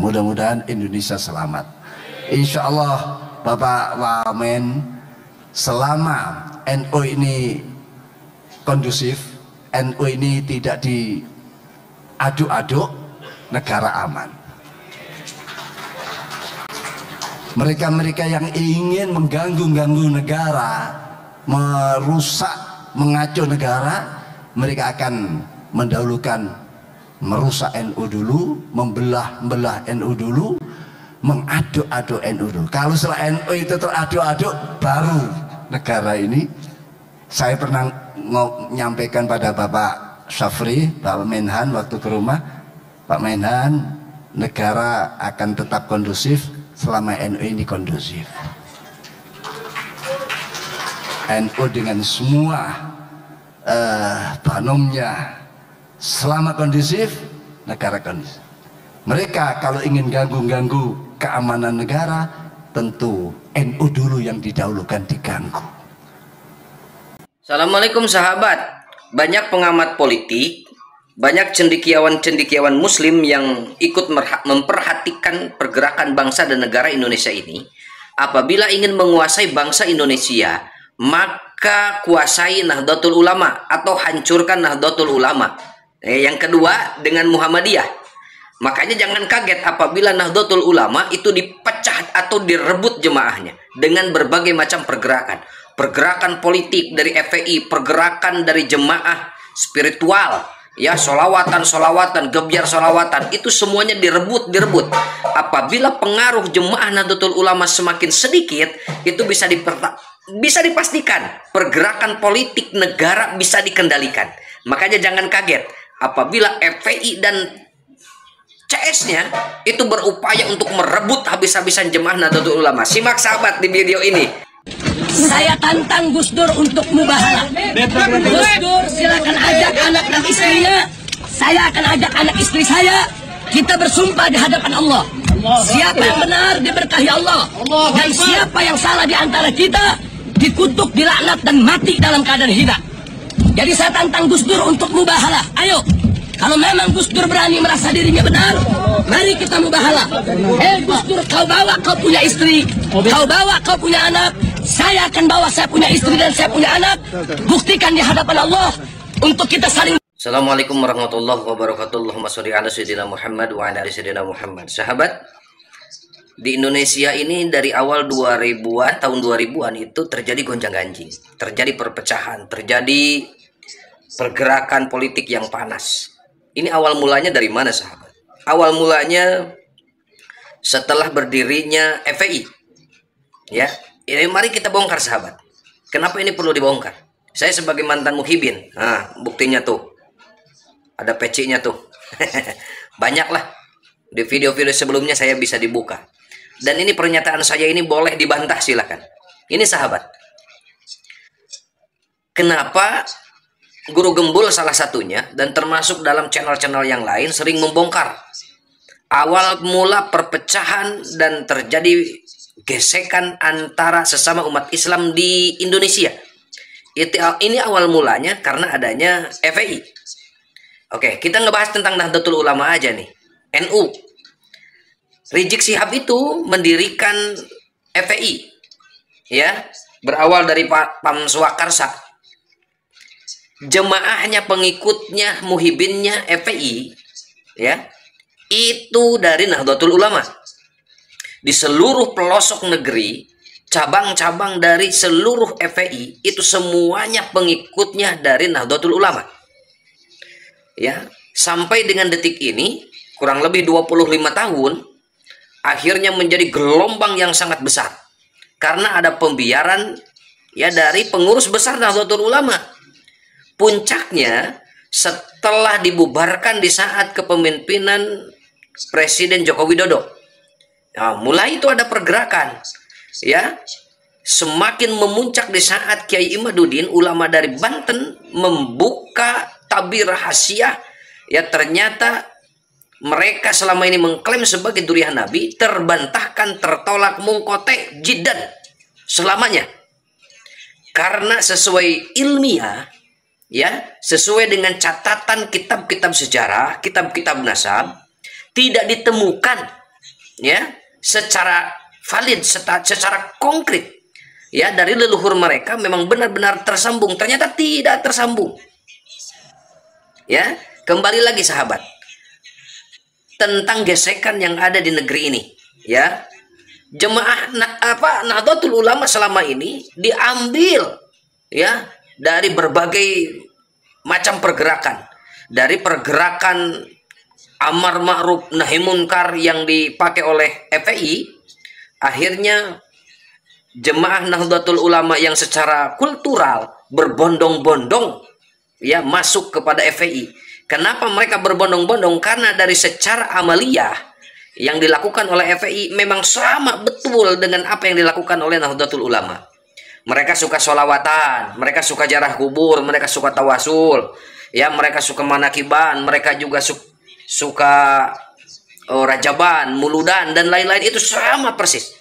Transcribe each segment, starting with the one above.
Mudah-mudahan Indonesia selamat. Insya Allah Bapak Wamen, selama NU ini kondusif, NU ini tidak diaduk-aduk, negara aman. Mereka-mereka yang ingin mengganggu negara, merusak, mengacau negara, mereka akan mendahulukan merusak NU dulu, membelah NU dulu, mengaduk-aduk NU dulu. Kalau setelah NU itu teraduk-aduk, baru negara ini. Saya pernah menyampaikan pada Bapak Syafri, Bapak Menhan waktu ke rumah, Pak Menhan, negara akan tetap kondusif selama NU ini kondusif. NU dengan semua banomnya, selama kondusif, negara kondusif. Mereka kalau ingin ganggu keamanan negara, tentu NU dulu yang didahulukan diganggu. Assalamualaikum sahabat. Banyak pengamat politik, banyak cendekiawan muslim yang ikut memperhatikan pergerakan bangsa dan negara Indonesia ini. Apabila ingin menguasai bangsa Indonesia, maka kuasai Nahdlatul Ulama atau hancurkan Nahdlatul Ulama. Yang kedua dengan Muhammadiyah. Makanya jangan kaget apabila Nahdlatul Ulama itu dipecah atau direbut jemaahnya dengan berbagai macam pergerakan. Pergerakan politik dari FPI, pergerakan dari jemaah spiritual, ya, solawatan, gebyar solawatan, itu semuanya direbut. Apabila pengaruh jemaah Nahdlatul Ulama semakin sedikit, itu bisa dipastikan pergerakan politik negara bisa dikendalikan. Makanya jangan kaget apabila FPI dan CS-nya itu berupaya untuk merebut habis-habisan jemaah Nahdlatul Ulama. Simak sahabat di video ini. Saya tantang Gus Dur untuk mubahalah. Gus Dur silakan ajak anak dan istrinya. Saya akan ajak anak istri saya. Kita bersumpah di hadapan Allah. Siapa yang benar diberkahi Allah. Dan siapa yang salah di antara kita dikutuk, dilaknat dan mati dalam keadaan hina. Jadi saya tantang Gus Dur untuk mubahalah. Ayo, kalau memang Gus Dur berani merasa dirinya benar, mari kita mubahalah. Gus Dur, kau bawa kau punya istri, kau bawa kau punya anak, saya akan bawa saya punya istri dan saya punya anak. Buktikan di hadapan Allah untuk kita saling. Assalamualaikum warahmatullahi wabarakatuh. Allahumma sholli ala sayyidina Muhammad wa ala ali sayyidina Muhammad. Sahabat, di Indonesia ini dari awal 2000-an, tahun 2000-an itu terjadi gonjang-ganjing, terjadi perpecahan, terjadi pergerakan politik yang panas. Ini awal mulanya dari mana sahabat? Awal mulanya setelah berdirinya FPI. Ya, ini mari kita bongkar sahabat. Kenapa ini perlu dibongkar? Saya sebagai mantan muhibin, nah buktinya tuh, ada PC-nya tuh. Banyaklah di video-video sebelumnya saya bisa dibuka. Dan ini pernyataan saya ini boleh dibantah silakan. Ini sahabat. Kenapa Guru Gembul salah satunya dan termasuk dalam channel-channel yang lain sering membongkar awal mula perpecahan dan terjadi gesekan antara sesama umat Islam di Indonesia. Ini awal mulanya karena adanya FPI. Oke, kita ngebahas tentang Nahdlatul Ulama aja nih. NU. Rizik Syihab itu mendirikan FPI. Ya, berawal dari Pam Swakarsa. Jemaahnya, pengikutnya, muhibinnya FPI, ya, itu dari Nahdlatul Ulama. Di seluruh pelosok negeri, cabang-cabang dari seluruh FPI itu semuanya pengikutnya dari Nahdlatul Ulama. Ya, sampai dengan detik ini kurang lebih 25 tahun akhirnya menjadi gelombang yang sangat besar karena ada pembiaran ya dari pengurus besar Nahdlatul Ulama. Puncaknya setelah dibubarkan di saat kepemimpinan Presiden Joko Widodo. Nah, mulai itu ada pergerakan, ya, semakin memuncak di saat Kiai Imaduddin, ulama dari Banten, membuka tabir rahasia. Ya, ternyata mereka selama ini mengklaim sebagai durian Nabi, terbantahkan, tertolak, mungkote, jiddan selamanya. Karena sesuai ilmiah, ya, sesuai dengan catatan kitab-kitab sejarah, kitab-kitab nasab, tidak ditemukan ya, secara valid, secara konkret, ya, dari leluhur mereka memang benar-benar tersambung, ternyata tidak tersambung. Ya, kembali lagi sahabat, tentang gesekan yang ada di negeri ini, ya. Jemaah Nahdlatul Ulama selama ini diambil, ya, dari berbagai macam pergerakan, dari pergerakan amar ma'ruf nahi munkar yang dipakai oleh FPI. Akhirnya jemaah Nahdlatul Ulama yang secara kultural berbondong-bondong, ya, masuk kepada FPI. Kenapa mereka berbondong-bondong? Karena dari secara amaliyah yang dilakukan oleh FPI memang sama betul dengan apa yang dilakukan oleh Nahdlatul Ulama. Mereka suka sholawatan, mereka suka ziarah kubur, mereka suka tawasul, ya, mereka suka manakiban, mereka juga suka rajaban, muludan, dan lain-lain, itu sama persis.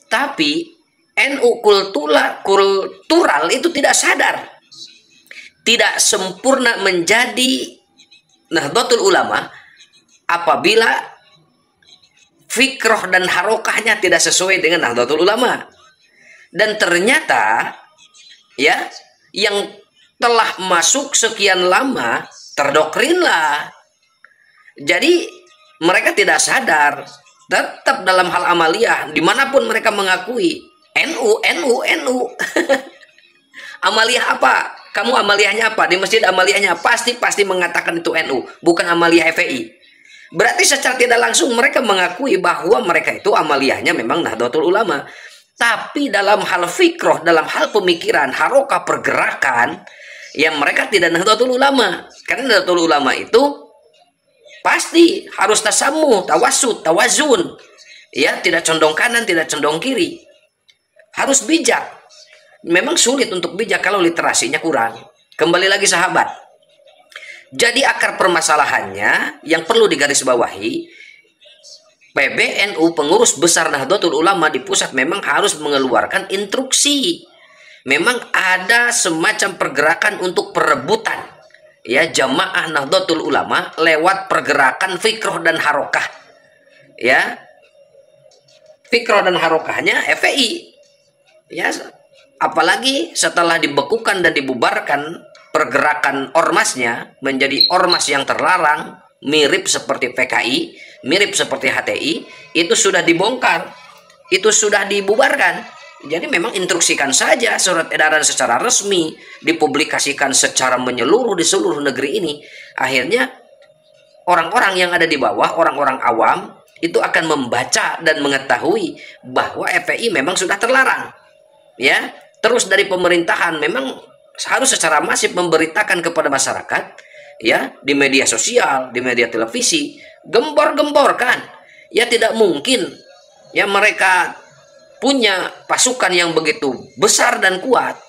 Tapi NU kultural itu tidak sadar, tidak sempurna menjadi Nahdlatul Ulama apabila fikroh dan harokahnya tidak sesuai dengan Nahdlatul Ulama. Dan ternyata, ya, yang telah masuk sekian lama terdoktrinlah. Jadi mereka tidak sadar, tetap dalam hal amaliyah dimanapun mereka mengakui NU amaliyah apa? Kamu amaliyahnya apa? Di masjid amaliyahnya pasti mengatakan itu NU, bukan amaliyah FPI. Berarti secara tidak langsung mereka mengakui bahwa mereka itu amaliyahnya memang Nahdlatul Ulama. Tapi dalam hal fikroh, dalam hal pemikiran, harokah, pergerakan, ya, mereka tidak Nahdlatul Ulama. Karena Nahdlatul Ulama itu pasti harus tasamuh, tawasud, tawazun, ya, tidak condong kanan, tidak condong kiri, harus bijak. Memang sulit untuk bijak kalau literasinya kurang. Kembali lagi sahabat, jadi akar permasalahannya yang perlu digarisbawahi, PBNU, pengurus besar Nahdlatul Ulama di pusat, memang harus mengeluarkan instruksi. Memang ada semacam pergerakan untuk perebutan, ya, jamaah Nahdlatul Ulama lewat pergerakan fikroh dan harokah, ya. Fikroh dan harokahnya FPI, ya, apalagi setelah dibekukan dan dibubarkan pergerakan ormasnya menjadi ormas yang terlarang, mirip seperti PKI, mirip seperti HTI, itu sudah dibongkar, itu sudah dibubarkan. Jadi memang instruksikan saja surat edaran secara resmi, dipublikasikan secara menyeluruh di seluruh negeri ini. Akhirnya orang-orang yang ada di bawah, orang-orang awam, itu akan membaca dan mengetahui bahwa FPI memang sudah terlarang, ya. Terus dari pemerintahan memang harus secara masif memberitakan kepada masyarakat, ya, di media sosial, di media televisi, gembor-gemborkan. Ya, tidak mungkin, ya, mereka punya pasukan yang begitu besar dan kuat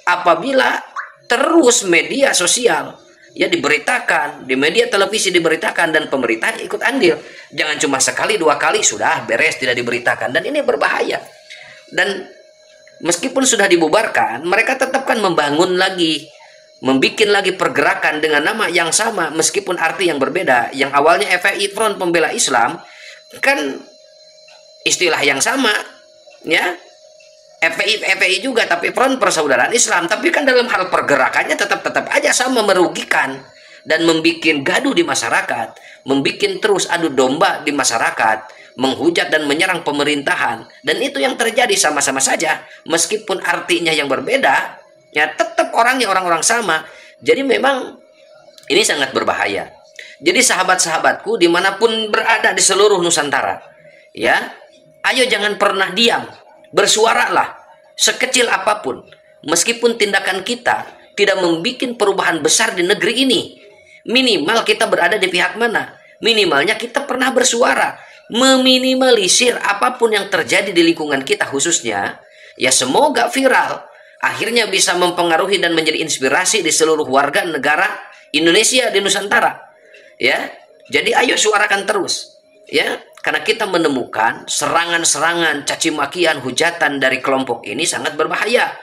apabila terus media sosial, ya, diberitakan, di media televisi diberitakan, dan pemerintah ikut andil. Jangan cuma sekali dua kali sudah beres tidak diberitakan, dan ini berbahaya. Dan meskipun sudah dibubarkan, mereka tetapkan membangun lagi, membuat lagi pergerakan dengan nama yang sama meskipun arti yang berbeda. Yang awalnya FPI, Front Pembela Islam, kan istilah yang sama, ya, FPI juga, tapi Front Persaudaraan Islam, tapi kan dalam hal pergerakannya tetap aja sama, merugikan dan membuat gaduh di masyarakat, membuat terus adu domba di masyarakat, menghujat dan menyerang pemerintahan. Dan itu yang terjadi sama-sama saja, meskipun artinya yang berbeda, ya, tetap orangnya orang-orang sama. Jadi memang ini sangat berbahaya. Jadi sahabat-sahabatku dimanapun berada di seluruh Nusantara, ya, ayo jangan pernah diam, bersuaralah sekecil apapun, meskipun tindakan kita tidak membuat perubahan besar di negeri ini. Minimal kita berada di pihak mana? Minimalnya kita pernah bersuara, meminimalisir apapun yang terjadi di lingkungan kita khususnya, ya, semoga viral, akhirnya bisa mempengaruhi dan menjadi inspirasi di seluruh warga negara Indonesia di Nusantara, ya. Jadi ayo suarakan terus, ya, karena kita menemukan serangan-serangan, caci makian, hujatan dari kelompok ini sangat berbahaya.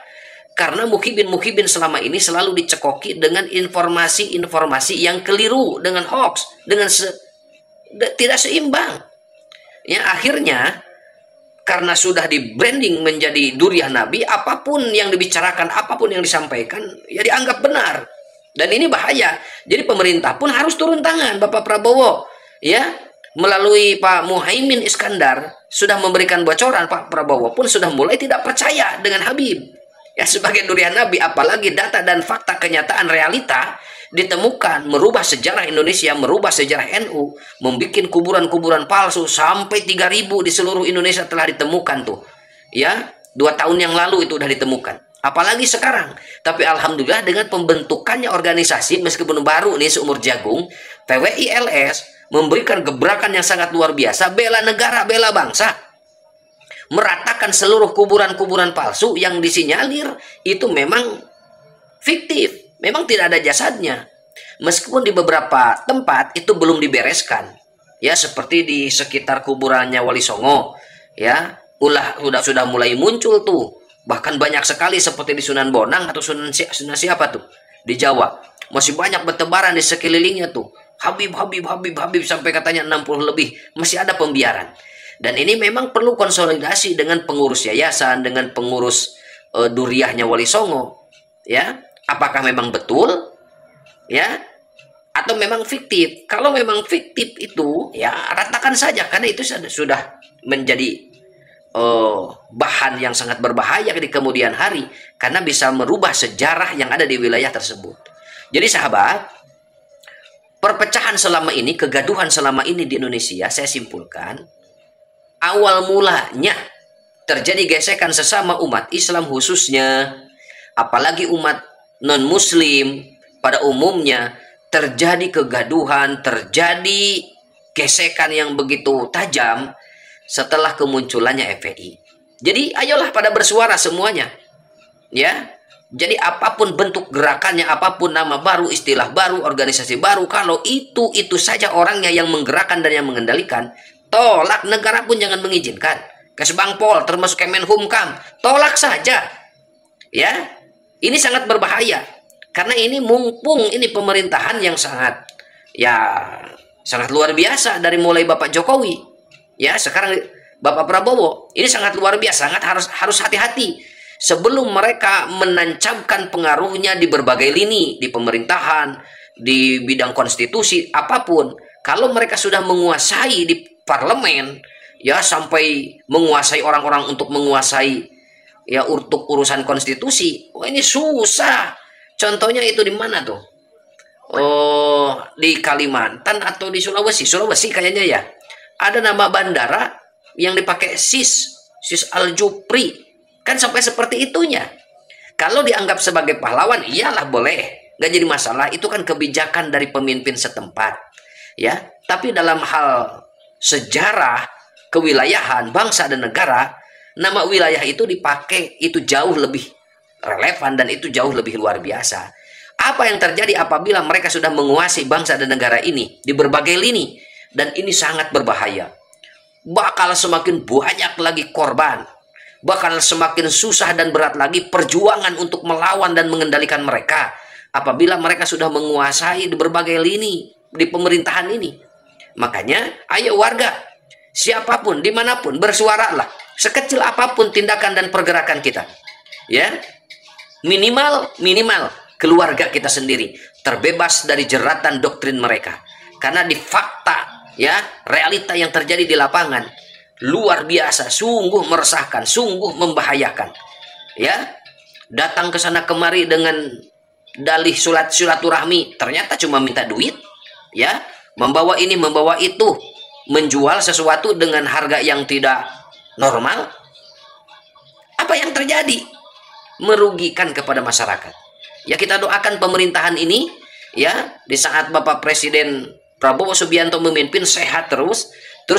Karena muhibin selama ini selalu dicekoki dengan informasi-informasi yang keliru, dengan hoax, dengan tidak seimbang. Ya, akhirnya karena sudah di branding menjadi duriah Nabi, apapun yang dibicarakan, apapun yang disampaikan, ya dianggap benar. Dan ini bahaya. Jadi pemerintah pun harus turun tangan. Bapak Prabowo, ya, melalui Pak Muhaimin Iskandar sudah memberikan bocoran. Pak Prabowo pun sudah mulai tidak percaya dengan Habib. Ya, sebagai durian Nabi, apalagi data dan fakta kenyataan realita ditemukan, merubah sejarah Indonesia, merubah sejarah NU, membuat kuburan-kuburan palsu sampai 3.000 di seluruh Indonesia telah ditemukan tuh. Ya, 2 tahun yang lalu itu sudah ditemukan. Apalagi sekarang. Tapi alhamdulillah dengan pembentukannya organisasi, meskipun baru nih seumur jagung, PWI-LS memberikan gebrakan yang sangat luar biasa, bela negara, bela bangsa. Meratakan seluruh kuburan-kuburan palsu yang disinyalir itu memang fiktif. Memang tidak ada jasadnya. Meskipun di beberapa tempat itu belum dibereskan. Ya, seperti di sekitar kuburannya Wali Songo. Ya, sudah mulai muncul tuh. Bahkan banyak sekali seperti di Sunan Bonang atau Sunan siapa tuh di Jawa. Masih banyak bertebaran di sekelilingnya tuh. Habib sampai katanya 60 lebih. Masih ada pembiaran. Dan ini memang perlu konsolidasi dengan pengurus yayasan, dengan pengurus duriahnya Wali Songo. Ya, apakah memang betul? Ya, atau memang fiktif? Kalau memang fiktif itu, ya ratakan saja, karena itu sudah menjadi bahan yang sangat berbahaya di kemudian hari, karena bisa merubah sejarah yang ada di wilayah tersebut. Jadi sahabat, perpecahan selama ini, kegaduhan selama ini di Indonesia, saya simpulkan, awal mulanya terjadi gesekan sesama umat Islam khususnya, apalagi umat non-muslim pada umumnya, terjadi kegaduhan, terjadi gesekan yang begitu tajam setelah kemunculannya FPI. Jadi ayolah pada bersuara semuanya. Ya. Jadi apapun bentuk gerakannya, apapun nama baru, istilah baru, organisasi baru, kalau itu saja orangnya yang menggerakkan dan yang mengendalikan, tolak. Negara pun jangan mengizinkan. Kesbangpol termasuk Kemenhumkam, tolak saja. Ya. Ini sangat berbahaya. Karena ini mumpung ini pemerintahan yang sangat luar biasa dari mulai Bapak Jokowi. Ya, sekarang Bapak Prabowo, ini sangat luar biasa, sangat harus hati-hati sebelum mereka menancapkan pengaruhnya di berbagai lini, di pemerintahan, di bidang konstitusi, apapun. Kalau mereka sudah menguasai di parlemen, ya sampai menguasai orang-orang untuk menguasai ya untuk urusan konstitusi, ini susah. Contohnya itu di mana tuh? Oh, di Kalimantan atau di Sulawesi kayaknya ya. Ada nama bandara yang dipakai Sis Al-Jupri. Kan sampai seperti itunya. Kalau dianggap sebagai pahlawan, iyalah boleh. Nggak jadi masalah. Itu kan kebijakan dari pemimpin setempat. Ya, tapi dalam hal sejarah, kewilayahan, bangsa dan negara, nama wilayah itu dipakai itu jauh lebih relevan dan itu jauh lebih luar biasa. Apa yang terjadi apabila mereka sudah menguasai bangsa dan negara ini di berbagai lini? Dan ini sangat berbahaya. Bakal semakin banyak lagi korban. Bakal semakin susah dan berat lagi perjuangan untuk melawan dan mengendalikan mereka. Apabila mereka sudah menguasai di berbagai lini di pemerintahan ini. Makanya, ayo warga, siapapun, dimanapun, bersuaralah. Sekecil apapun tindakan dan pergerakan kita. Ya, minimal keluarga kita sendiri terbebas dari jeratan doktrin mereka. Karena di fakta, ya, realita yang terjadi di lapangan luar biasa, sungguh meresahkan, sungguh membahayakan. Ya, datang ke sana kemari dengan dalih silaturahmi, ternyata cuma minta duit, ya, membawa ini, membawa itu, menjual sesuatu dengan harga yang tidak normal. Apa yang terjadi? Merugikan kepada masyarakat. Ya, kita doakan pemerintahan ini, ya, di saat Bapak Presiden Prabowo Subianto memimpin sehat terus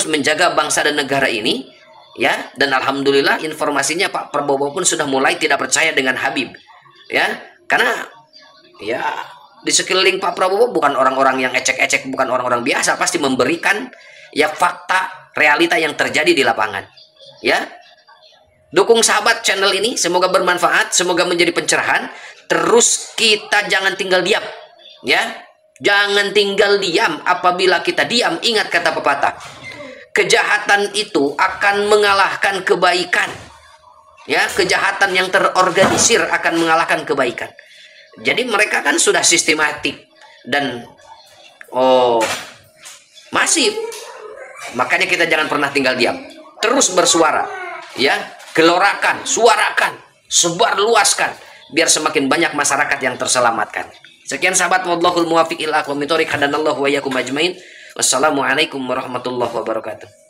menjaga bangsa dan negara ini, ya. Dan alhamdulillah informasinya Pak Prabowo pun sudah mulai tidak percaya dengan Habib, ya. Karena ya di sekeliling Pak Prabowo bukan orang-orang yang ecek-ecek, bukan orang-orang biasa, pasti memberikan ya fakta realita yang terjadi di lapangan, ya. Dukung sahabat channel ini, semoga bermanfaat, semoga menjadi pencerahan. Terus kita jangan tinggal diam, ya. Jangan tinggal diam. Apabila kita diam, ingat kata pepatah, kejahatan itu akan mengalahkan kebaikan. Ya, kejahatan yang terorganisir akan mengalahkan kebaikan. Jadi mereka kan sudah sistematik dan masif. Makanya kita jangan pernah tinggal diam. Terus bersuara, ya, gelorakan, suarakan, sebarluaskan biar semakin banyak masyarakat yang terselamatkan. Sekian sahabat, wallahul muwaffiq ila aqwamit thoriq, hadanallahu wa iyyakum ajmain. Wassalamualaikum warahmatullahi wabarakatuh.